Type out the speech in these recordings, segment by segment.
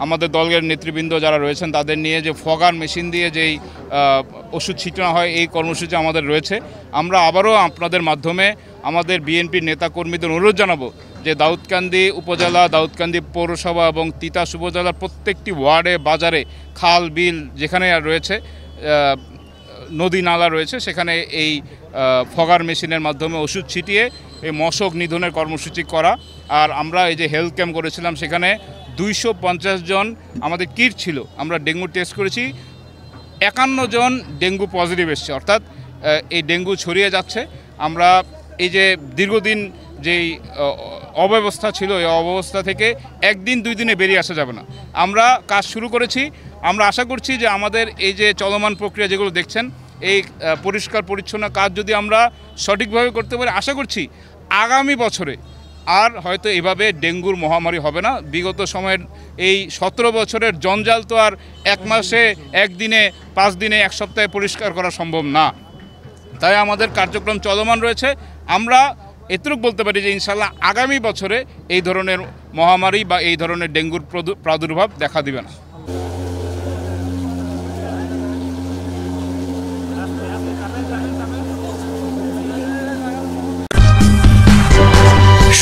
আমাদের দলের নেতৃবৃন্দ যারা রয়েছেন তাদের নিয়ে যে ফগার মেশিন দিয়ে যেই ওষুধ ছিটানো হয় এই কর্মসূচি আমাদের রয়েছে। আমরা আবারও আপনাদের মাধ্যমে আমাদের বিএনপির নেতাকর্মীদের অনুরোধ জানাবো যে দাউদকান্দি উপজেলা, দাউদকান্দি পৌরসভা এবং তিতাস উপজেলার প্রত্যেকটি ওয়ার্ডে, বাজারে, খাল, বিল যেখানে রয়েছে, নদী নালা রয়েছে, সেখানে এই ফগার মেশিনের মাধ্যমে ওষুধ ছিটিয়ে এই মশক নিধনের কর্মসূচি করা। আর আমরা এই যে হেলথ ক্যাম্প করেছিলাম, সেখানে 250 জন আমাদের কিট ছিল। আমরা ডেঙ্গু টেস্ট করেছি, 51 জন ডেঙ্গু পজিটিভ এসছে, অর্থাৎ এই ডেঙ্গু ছড়িয়ে যাচ্ছে। আমরা এই যে দীর্ঘদিন যেই অব্যবস্থা ছিল, এই অব্যবস্থা থেকে একদিন 2 দিনে বেরিয়ে আসা যাবে না। আমরা কাজ শুরু করেছি। আমরা আশা করছি যে আমাদের এই যে চলমান প্রক্রিয়া যেগুলো দেখছেন, এই পরিষ্কার পরিচ্ছন্ন কাজ যদি আমরা সঠিকভাবে করতে পারি, আশা করছি আগামী বছরে আর হয়তো এভাবে ডেঙ্গুর মহামারী হবে না। বিগত সময়ের এই 17 বছরের জঞ্জাল তো আর 1 মাসে, 1 দিনে, 5 দিনে, 1 সপ্তাহে পরিষ্কার করা সম্ভব না। তাই আমাদের কার্যক্রম চলমান রয়েছে। আমরা এতটুকু বলতে পারি যে ইনশাল্লাহ আগামী বছরে এই ধরনের মহামারী বা এই ধরনের ডেঙ্গুর প্রাদুর্ভাব দেখা দিবে না।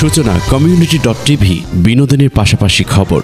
সূচনা community.tv বিনোদনের পাশাপাশি খবর।